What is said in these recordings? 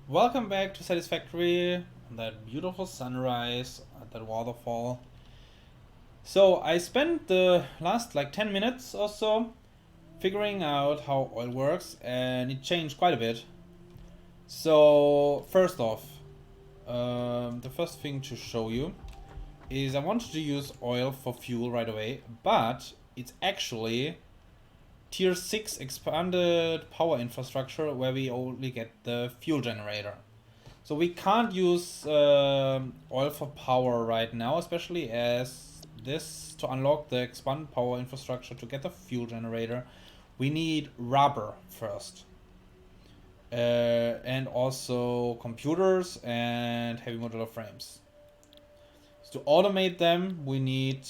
Welcome back to Satisfactory, on that beautiful sunrise at that waterfall. So I spent the last 10 minutes or so figuring out how oil works, and it changed quite a bit. So first off, the first thing to show you is I wanted to use oil for fuel right away, but it's actually tier 6 expanded power infrastructure where we only get the fuel generator. So we can't use oil for power right now, especially as this, to unlock the expanded power infrastructure to get the fuel generator, we need rubber first. And also computers and heavy modular frames. So to automate them, we need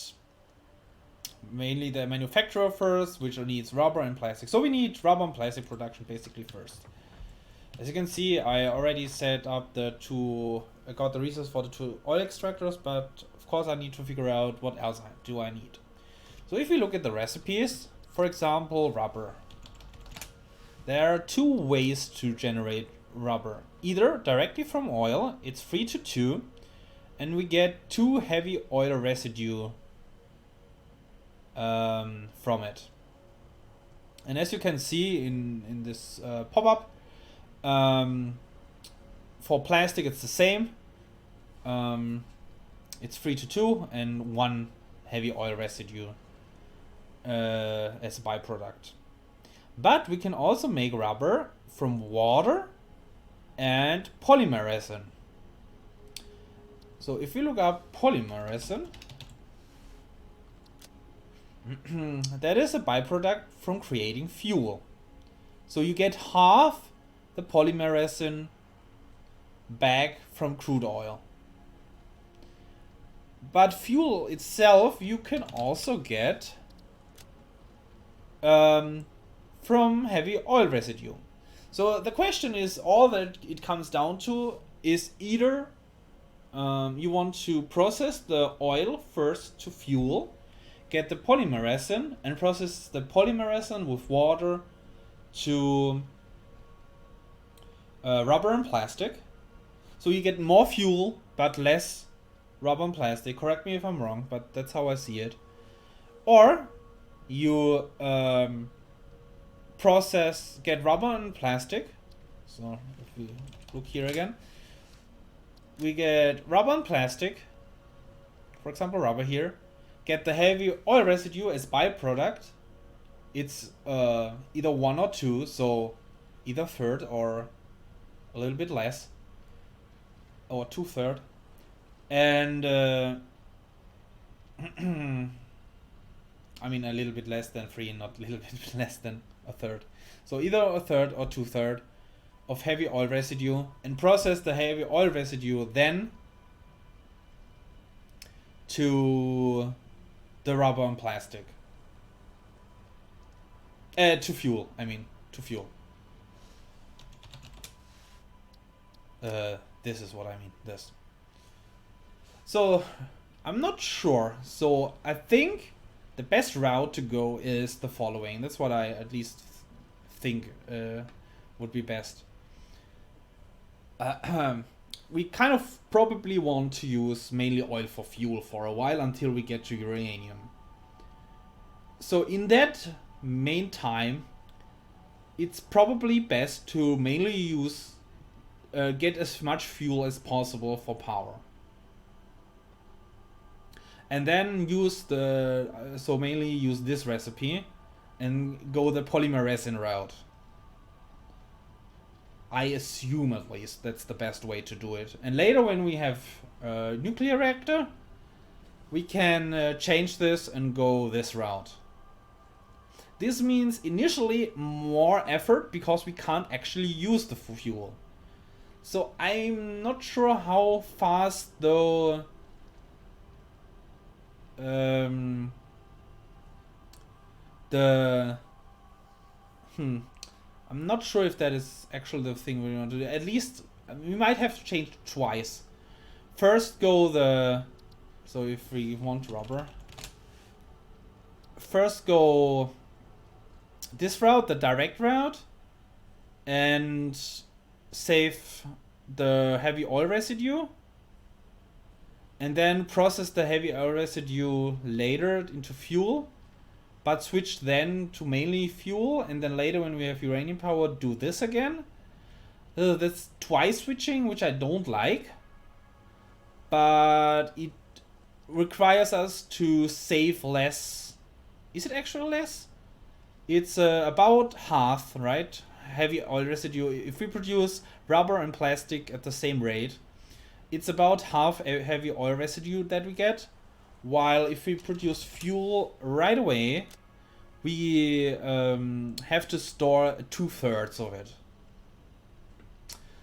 mainly the manufacturer first, which needs rubber and plastic. So we need rubber and plastic production basically first. As you can see, I already set up I got the resource for the 2 oil extractors, but of course I need to figure out what else do I need. So if we look at the recipes, for example, rubber. There are 2 ways to generate rubber. Either directly from oil, it's 3 to 2, and we get 2 heavy oil residue from it. And as you can see in this pop-up, for plastic it's the same. It's 3 to 2 and 1 heavy oil residue as a byproduct. But we can also make rubber from water and polymer resin. So if we look up polymer resin, that is a byproduct from creating fuel. So you get half the polymer resin back from crude oil. But fuel itself you can also get from heavy oil residue. So the question is, all that it comes down to is either you want to process the oil first to fuel, get the polymer resin, and process the polymer resin with water to rubber and plastic. So you get more fuel but less rubber and plastic. Correct me if I'm wrong, but that's how I see it. Or you get rubber and plastic. So if we look here again, we get rubber and plastic, for example rubber here, get the heavy oil residue as byproduct. It's either 1 or 2, so either third or a little bit less, or 2/3, and I mean a little bit less than 3, not a little bit less than a third. So either a third or 2/3 of heavy oil residue, and process the heavy oil residue then to the rubber and plastic. To fuel, to fuel. This is what I mean, this. So, I'm not sure. So, I think the best route to go is the following. That's what I at least think would be best. We kind of probably want to use mainly oil for fuel for a while until we get to uranium. So in that main time, it's probably best to mainly use get as much fuel as possible for power, and then use mainly use this recipe and go the polymer resin route. I assume at least that's the best way to do it. And later when we have a nuclear reactor, we can change this and go this route. This means initially more effort because we can't actually use the fuel. So I'm not sure how fast though I'm not sure if that is actually the thing we want to do. At least we might have to change twice. First so if we want rubber, first go this route, the direct route, and save the heavy oil residue and then process the heavy oil residue later into fuel, but switch then to mainly fuel, and then later when we have uranium power do this again. That's twice switching, which I don't like, but it requires us to save less. Is it actually less? It's about half, right? Heavy oil residue. If we produce rubber and plastic at the same rate, it's about half a heavy oil residue that we get. While if we produce fuel right away, we have to store 2/3 of it.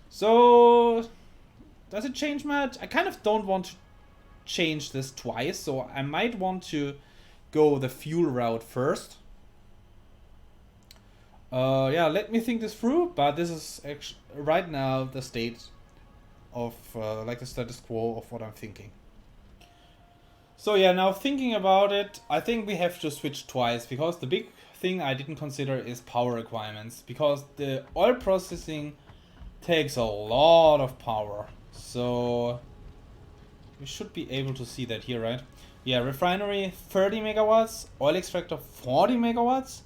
So, does it change much? I kind of don't want to change this twice, so I might want to go the fuel route first. Yeah, let me think this through, but this is actually right now the state of like the status quo of what I'm thinking. So yeah, now thinking about it, I think we have to switch twice, because the big thing I didn't consider is power requirements, because the oil processing takes a lot of power. So we should be able to see that here, right? Yeah, refinery 30 megawatts, oil extractor 40 megawatts.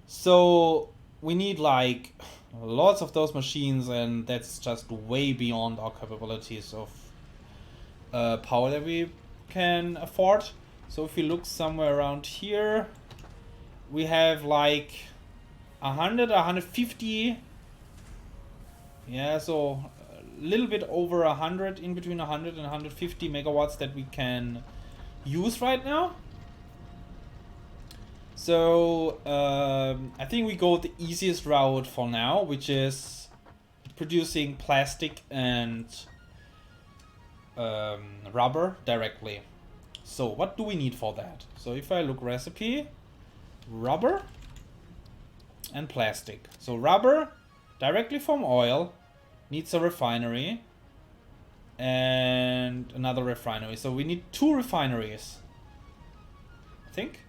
So we need like lots of those machines, and that's just way beyond our capabilities of power that we can afford. So if we look somewhere around here, we have like 100, 150. Yeah, so a little bit over 100, in between 100 and 150 megawatts that we can use right now. So I think we go the easiest route for now, which is producing plastic and rubber directly. So what do we need for that? So if I look recipe, rubber and plastic. So rubber directly from oil needs a refinery and another refinery. So we need 2 refineries, I think.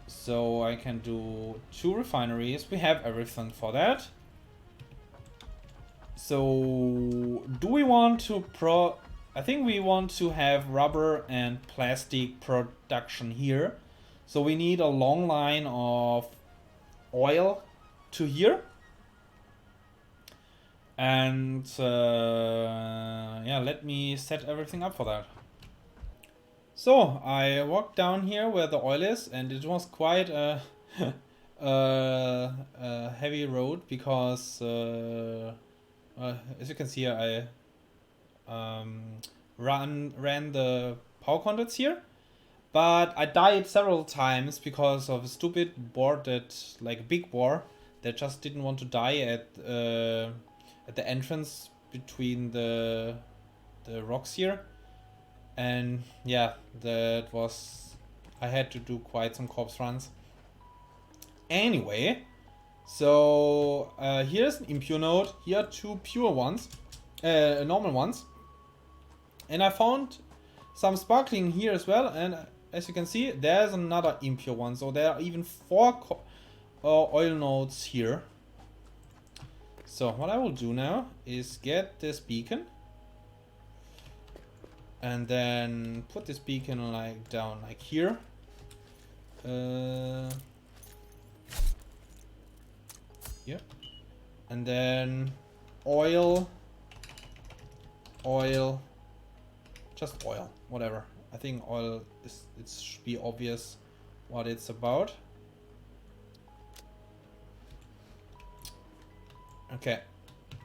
So I can do 2 refineries. We have everything for that. So do we want to I think we want to have rubber and plastic production here. So we need a long line of oil to here. And yeah, let me set everything up for that. So I walked down here where the oil is, and it was quite a, a heavy road, because as you can see, I ran the power conduits here, but I died several times because of a stupid board that, like a big board, that just didn't want to die at the entrance between the rocks here. And yeah, that was, I had to do quite some corpse runs. Anyway, so here's an impure node. Here are 2 pure ones, normal ones. And I found some sparkling here as well. And as you can see, there's another impure one. So there are even 4 oil nodes here. So what I will do now is get this beacon. And then put this beacon like down like here. Yeah. And then oil, just oil, whatever. I think oil is, it should be obvious what it's about. Okay,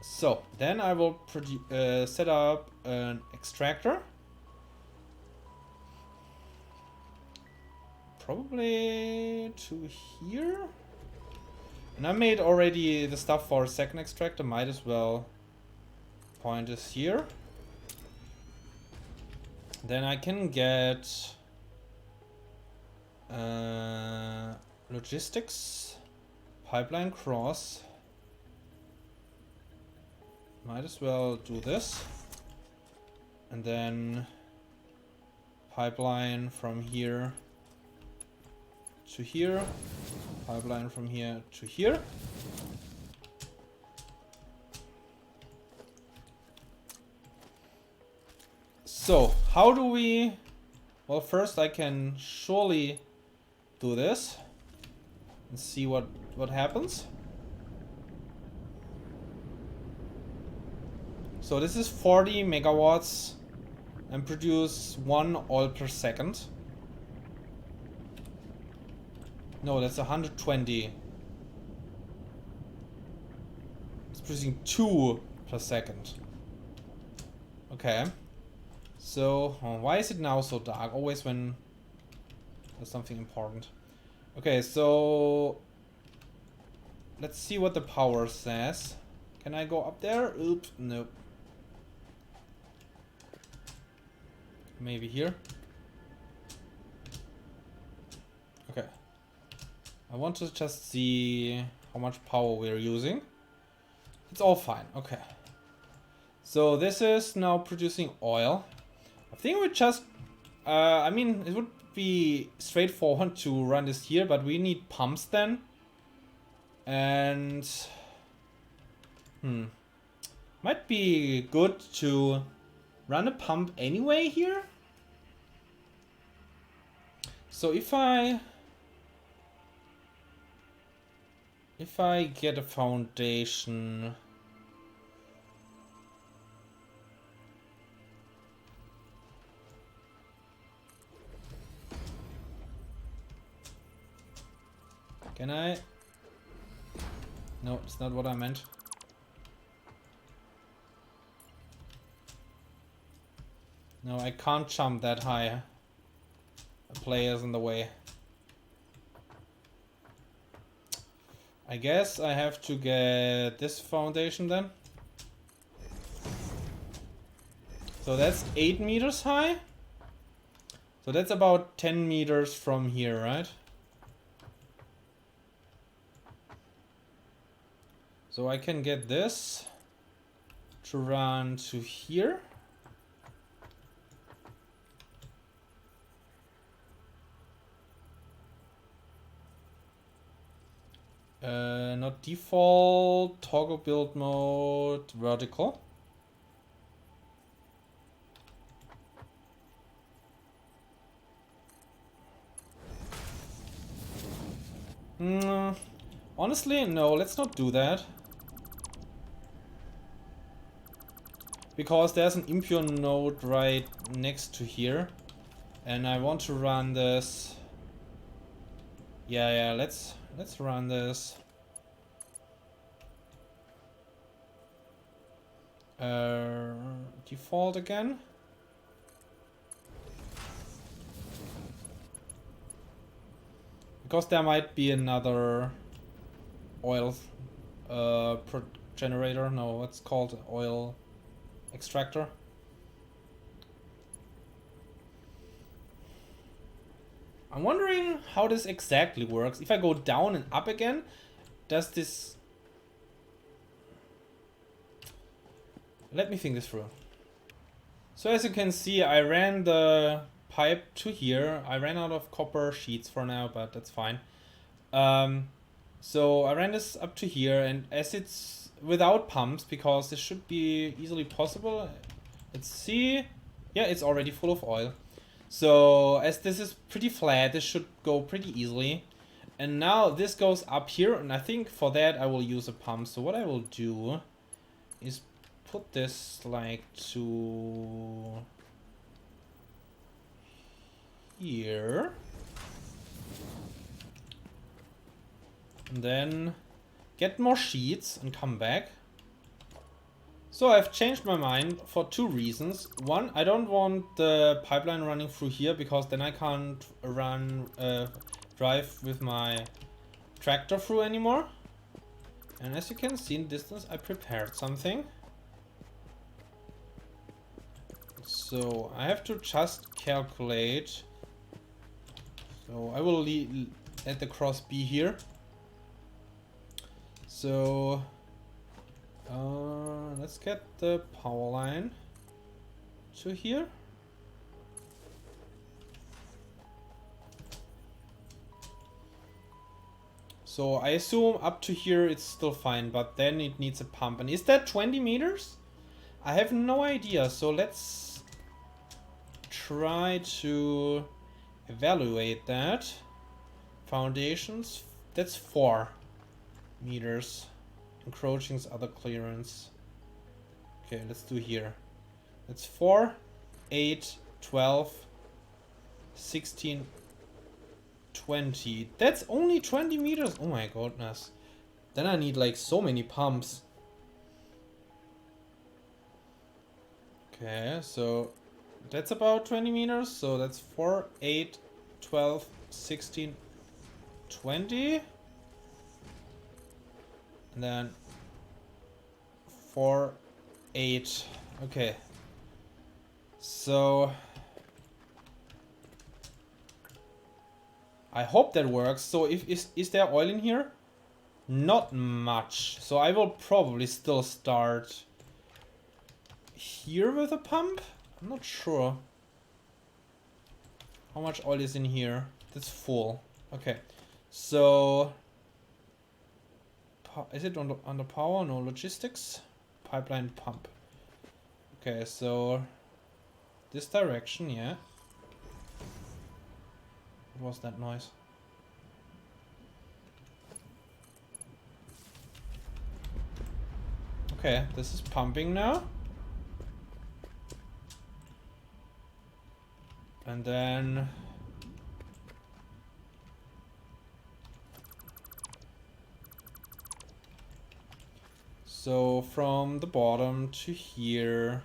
so then I will set up an extractor. Probably to here. And I made already the stuff for a second extractor. Might as well point this here. Then I can get logistics, pipeline cross. Might as well do this. And then pipeline from here to here, pipeline from here to here. So, how do we... Well, first I can surely do this and see what happens. So this is 40 megawatts and produce 1 oil per second. No, that's 120. It's producing 2 per second. Okay. So, why is it now so dark? Always when there's something important. Okay, so let's see what the power says. Can I go up there? Oops, nope. Maybe here. Okay. I want to just see how much power we're using. It's all fine. Okay. So this is now producing oil. I think we just... I mean, it would be straightforward to run this here, but we need pumps then. And... might be good to run a pump anyway here. So if I get a foundation... Can I? No, it's not what I meant. No, I can't jump that high. A player's in the way. I guess I have to get this foundation then. So that's 8 meters high. So that's about 10 meters from here, right? So I can get this to run to here. Not default, toggle build mode, vertical. Honestly, no, let's not do that. Because there's an impure node right next to here. And I want to run this. Yeah, let's run this. Default again. Because there might be another oil generator. No, what's called oil extractor. I'm wondering how this exactly works. If I go down and up again, does this... Let me think this through. So as you can see, I ran the pipe to here. I ran out of copper sheets for now, but that's fine. So I ran this up to here, and as it's without pumps, because this should be easily possible. Let's see. Yeah, it's already full of oil. So as this is pretty flat, this should go pretty easily. And now this goes up here, and I think for that I will use a pump. So what I will do is put this like to here. And then get more sheets and come back. So I've changed my mind for 2 reasons. One, I don't want the pipeline running through here because then I can't drive with my tractor through anymore. And as you can see in distance, I prepared something. So I have to just calculate. So I will let the cross be here. So let's get the power line to here. So I assume up to here it's still fine, but then it needs a pump. And is that 20 meters? I have no idea. So let's try to evaluate that. Foundations, that's 4 meters. Encroaching's other clearance. Okay, let's do here. That's 4, 8, 12, 16, 20. That's only 20 meters. Oh my goodness. Then I need like so many pumps. Okay, so that's about 20 meters. So that's 4, 8, 12, 16, 20. And then 4, 8. Okay. So I hope that works. So if is there oil in here? Not much. So I will probably still start here with a pump. I'm not sure how much oil is in here. That's full. Okay. So is it under power? No, logistics. Pipeline pump. Okay, so this direction, yeah. What was that noise? Okay, this is pumping now. And then so from the bottom to here.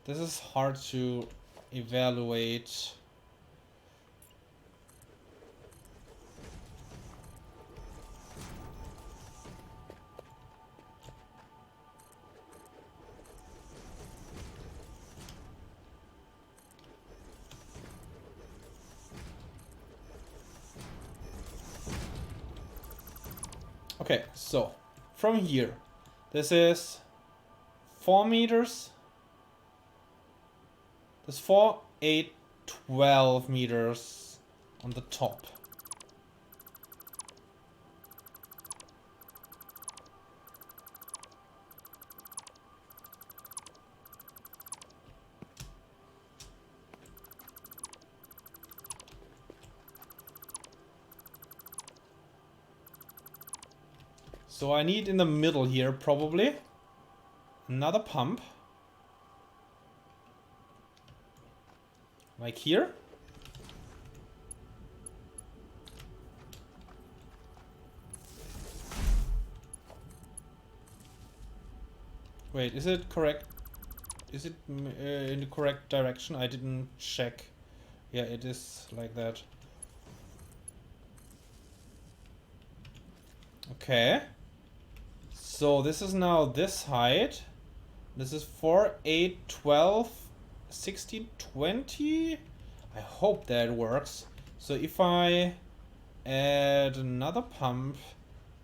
This is hard to evaluate. Okay, so from here, this is 4 meters. There's 4, 8, 12 meters on the top. So I need in the middle here probably another pump. Like here. Wait, is it correct? Is it in the correct direction? I didn't check. Yeah, it is like that. Okay. So this is now this height. This is 4, 8, 12, 16, 20. I hope that works. So if I add another pump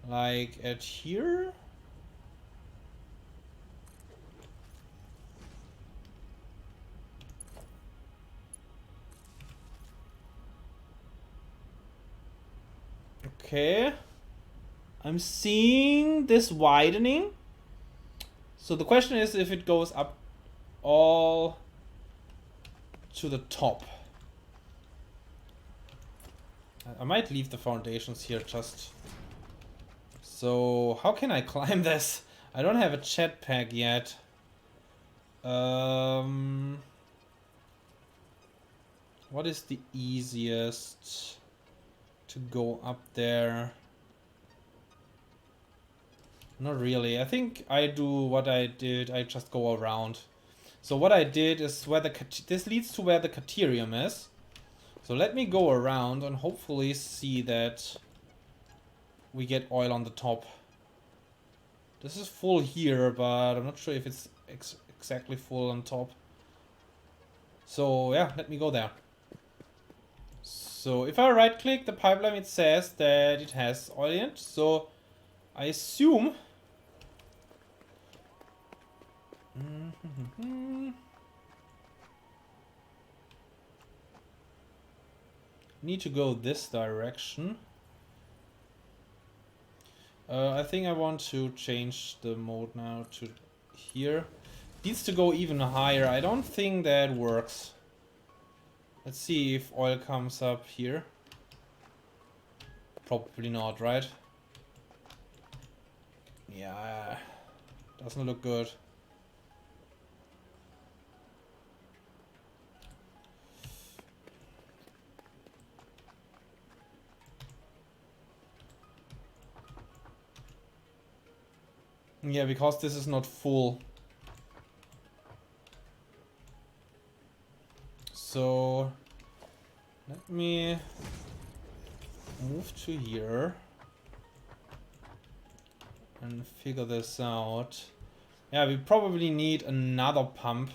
like at here. Okay. I'm seeing this widening. So the question is if it goes up all to the top. I might leave the foundations here just. So how can I climb this? I don't have a jetpack yet. What is the easiest to go up there? Not really. I think I do what I did. I just go around. So what I did is where this leads to where the caterium is. So let me go around and hopefully see that we get oil on the top. This is full here, but I'm not sure if it's exactly full on top. So yeah, let me go there. So if I right click the pipeline, it says that it has oil in it. So I assume need to go this direction. I think I want to change the mode now to here. needs to go even higher. I don't think that works. Let's see if oil comes up here. Probably not, right? Yeah, doesn't look good. Yeah, because this is not full. So let me move to here and figure this out. Yeah, we probably need another pump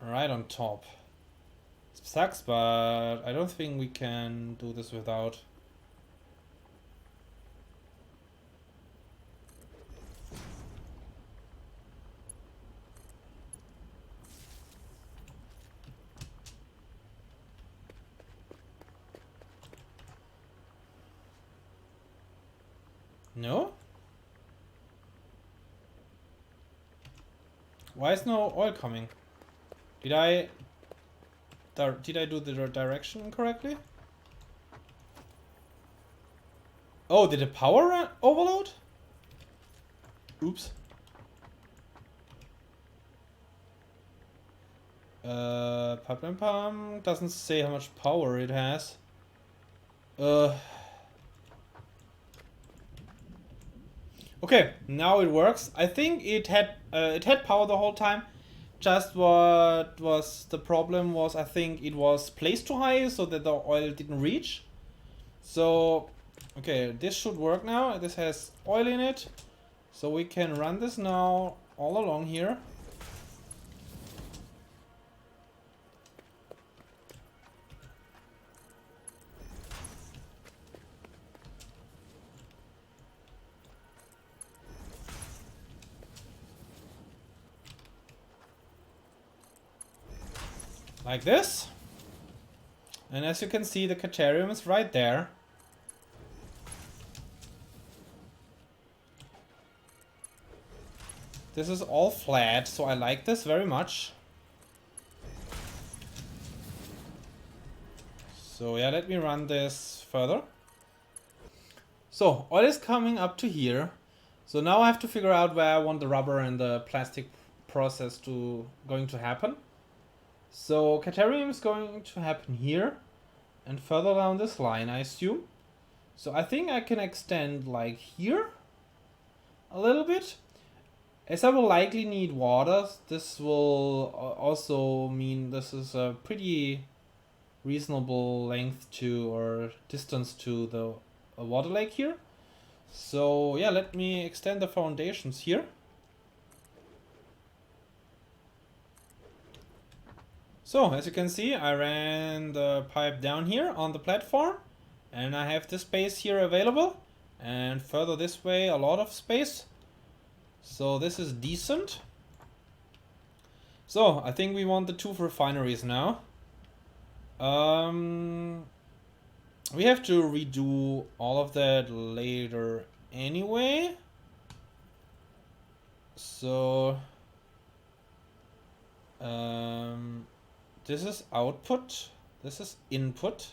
right on top. It sucks, but I don't think we can do this without. No? Why is no oil coming? Did I do the direction incorrectly? Oh, did the power overload? Oops. Pipeline pump doesn't say how much power it has. Okay, now it works. I think it had power the whole time. Just what was the problem was I think it was placed too high so that the oil didn't reach. So, okay, this should work now. This has oil in it. So we can run this now all along here. Like this. And as you can see, the Caterium is right there. This is all flat, so I like this very much. So yeah, let me run this further. So oil is coming up to here. So now I have to figure out where I want the rubber and the plastic process going to happen. So Caterium is going to happen here and further down this line, I assume. So I think I can extend like here a little bit. As I will likely need water, this will also mean this is a pretty reasonable length to or distance to the water lake here. So yeah, let me extend the foundations here. So as you can see, I ran the pipe down here on the platform and I have this space here available, and further this way a lot of space. So this is decent. So I think we want the 2 refineries now. We have to redo all of that later anyway. So this is output, this is input.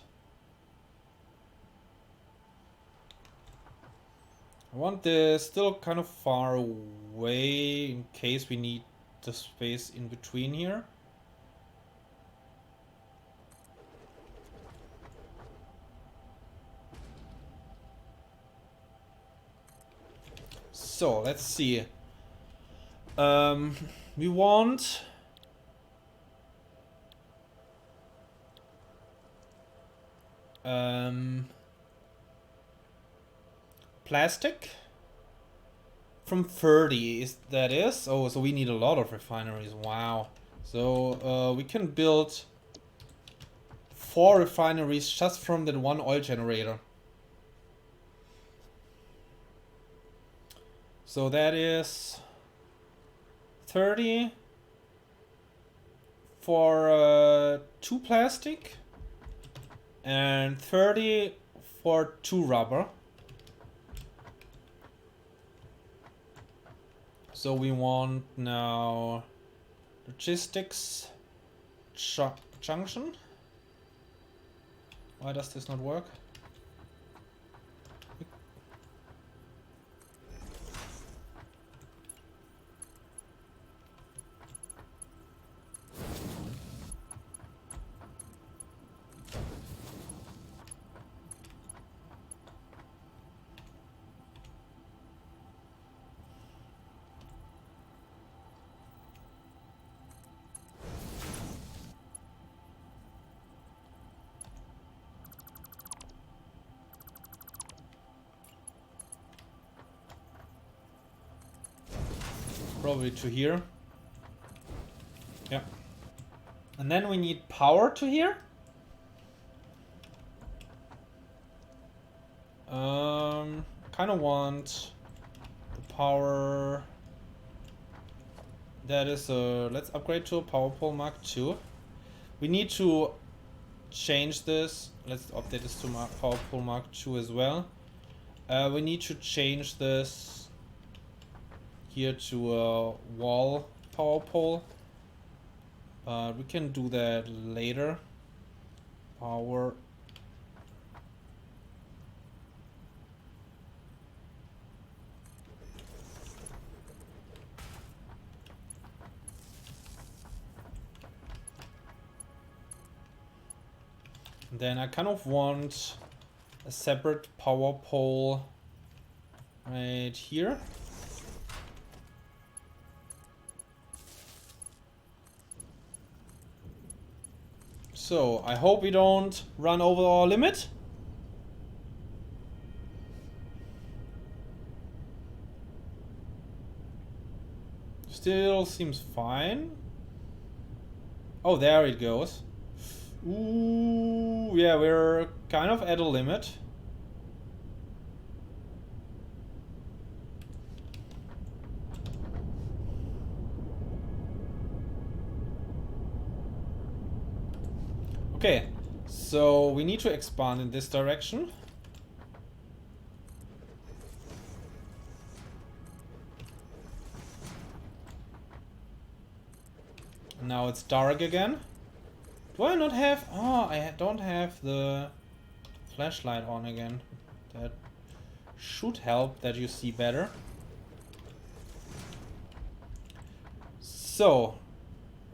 I want this still kind of far away in case we need the space in between here. So let's see. We want plastic from 30 is that is. Oh, so we need a lot of refineries. Wow. So we can build 4 refineries just from that one oil generator. So that is 30 for 2 plastic and 30 for 2 rubber. So we want now logistics junction. Why does this not work? Probably to here. Yeah. And then we need power to here. Kind of want the power. That is let's upgrade to a power pole Mark II. We need to change this. Let's update this to power pole Mark II as well. We need to change this here to a wall power pole. We can do that later. Power. Then I kind of want a separate power pole right here. So I hope we don't run over our limit. Still seems fine. Oh, there it goes. Ooh, yeah, we're kind of at a limit. Okay, so we need to expand in this direction. Now it's dark again. Do I not have... Oh, I don't have the flashlight on again. That should help that you see better. So,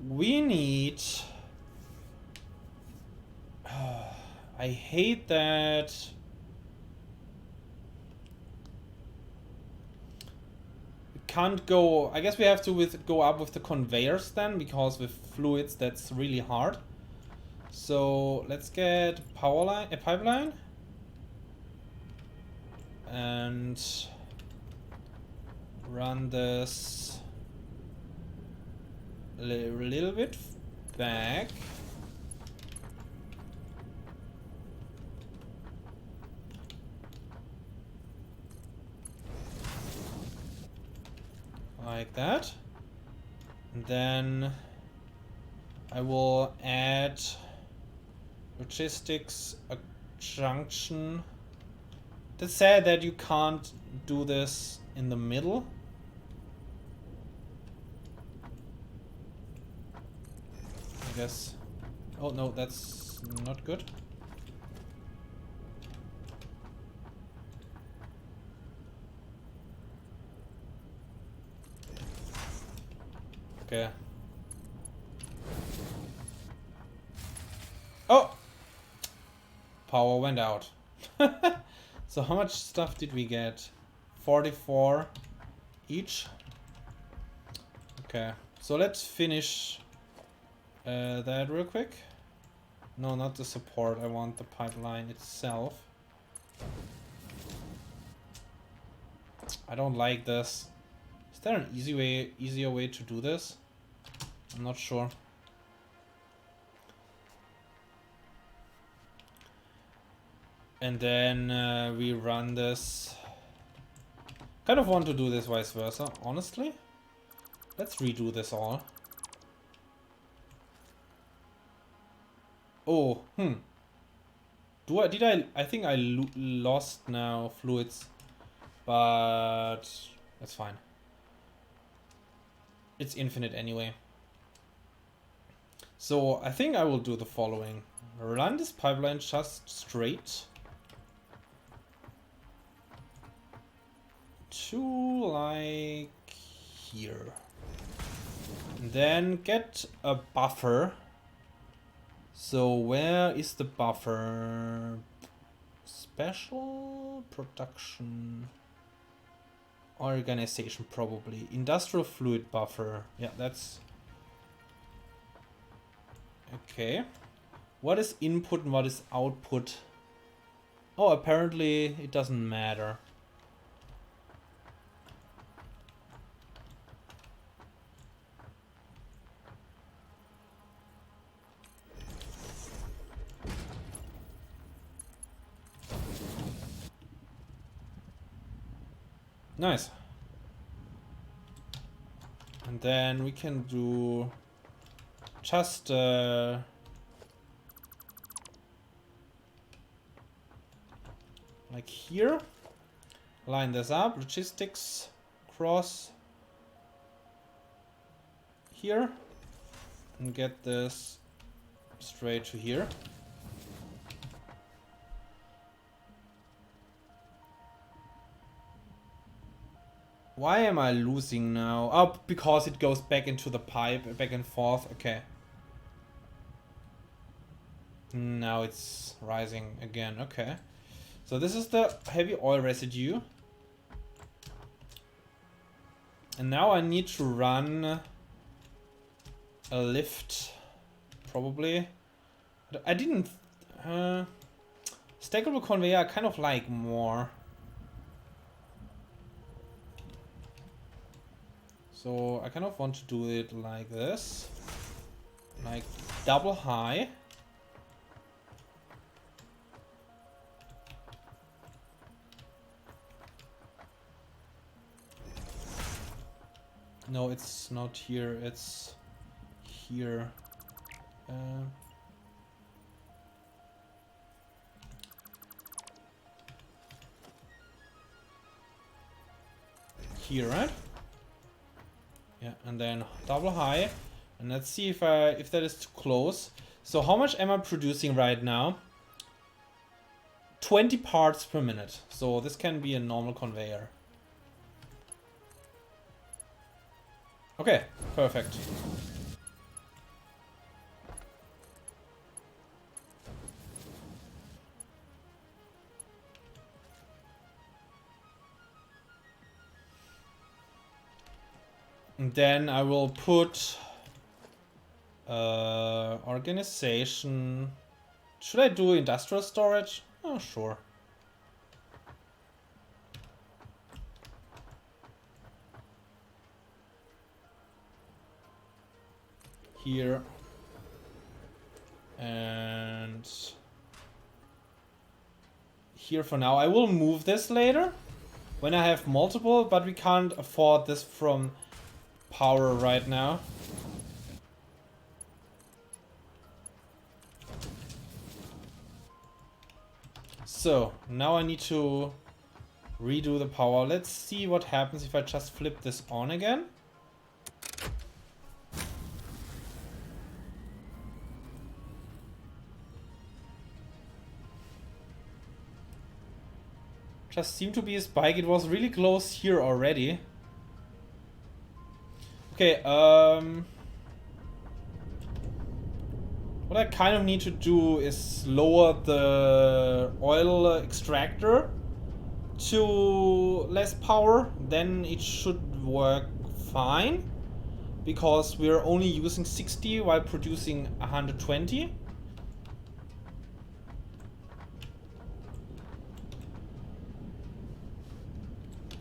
we need... I hate that... We can't go... I guess we have to go up with the conveyors then, because with fluids that's really hard. So let's get a pipeline, and run this a little bit back. Like that. And then I will add logistics a junction. That's sad that you can't do this in the middle. I guess. Oh no, that's not good. Okay. Oh! Power went out. So how much stuff did we get? 44 each. Okay, so let's finish that real quick. No, not the support. I want the pipeline itself. I don't like this. Is there an easier way to do this? I'm not sure. And then we run this. Kind of want to do this vice versa, honestly. Let's redo this all. Oh, I think I lost now fluids, but that's fine. it's infinite anyway. So I think I will do the following. Run this pipeline just straight to like here. And then get a buffer. So where is the buffer? Special production organization, probably. Industrial fluid buffer. Yeah, that's okay. What is input and what is output? Oh, apparently it doesn't matter. Nice. And then we can do just like here. Line this up, logistics cross here, and get this straight to here. Why am I losing now? Oh, because it goes back into the pipe, back and forth. Okay. Now it's rising again. Okay. So this is the heavy oil residue. And now I need to run a lift. Probably. I didn't... stackable conveyor I kind of like more. So I kind of want to do it like this, like double high. No, it's not here, it's here. Here, right? Yeah, and then double high, and let's see if that is too close. So how much am I producing right now? 20 parts per minute. So this can be a normal conveyor. Okay, perfect. And then I will put organization. Should I do industrial storage? Oh, sure. Here. And here for now. I will move this later when I have multiple, but we can't afford this from power right now. So now I need to redo the power. Let's see what happens if I just flip this on again. Just seemed to be a spike. It was really close here already. Okay, what I kind of need to do is lower the oil extractor to less power. Then it should work fine, because we're only using 60 while producing 120.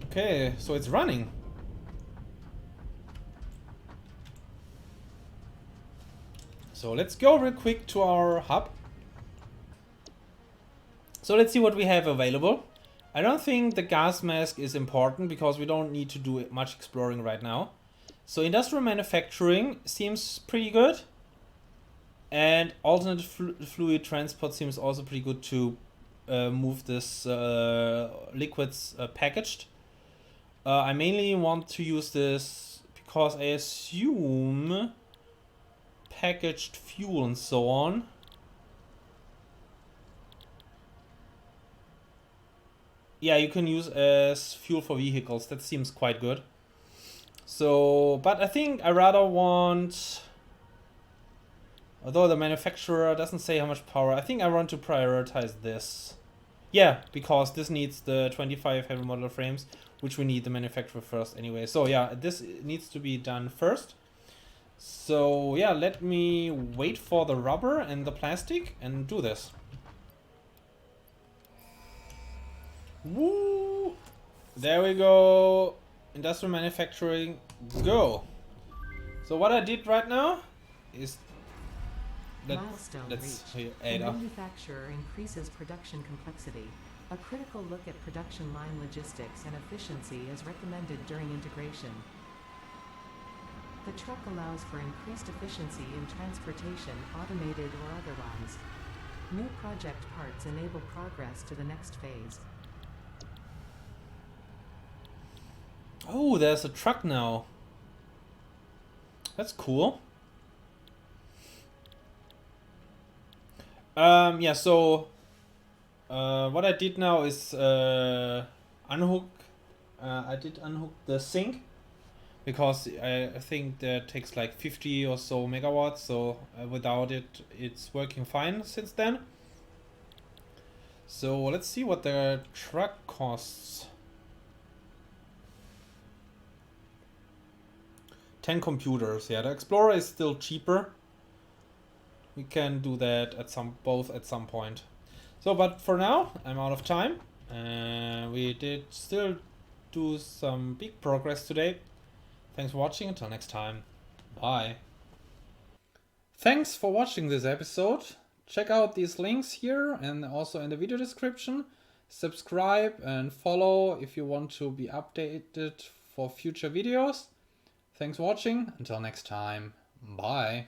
Okay, so it's running. So let's go real quick to our hub. So let's see what we have available. I don't think the gas mask is important because we don't need to do much exploring right now. So industrial manufacturing seems pretty good. And alternate fluid transport seems also pretty good to move this liquids packaged. I mainly want to use this because I assume packaged fuel and so on. Yeah, you can use as fuel for vehicles. That seems quite good. So, but I think I rather want, although the manufacturer doesn't say how much power, I think I want to prioritize this. Yeah, because this needs the 25 heavy modular frames, which we need the manufacturer first anyway. So yeah, this needs to be done first. So yeah, let me wait for the rubber and the plastic and do this. Woo! There we go. Industrial manufacturing, go. So what I did right now is Milestone reached. The Ada. manufacturer increases production complexity. A critical look at production line logistics and efficiency is recommended during integration. The truck allows for increased efficiency in transportation, automated or otherwise. New project parts enable progress to the next phase. Oh, there's a truck now. That's cool. Yeah, so what I did now is unhook. I did unhook the sink because I think that takes like 50 or so megawatts. So without it, it's working fine since then. So let's see what the truck costs. 10 computers. Yeah, the Explorer is still cheaper. We can do that at some point. So, but for now, I'm out of time. We did still do some big progress today. Thanks for watching. Until next time. Bye. Thanks for watching this episode. Check out these links here and also in the video description. Subscribe and follow if you want to be updated for future videos. Thanks for watching. Until next time. Bye.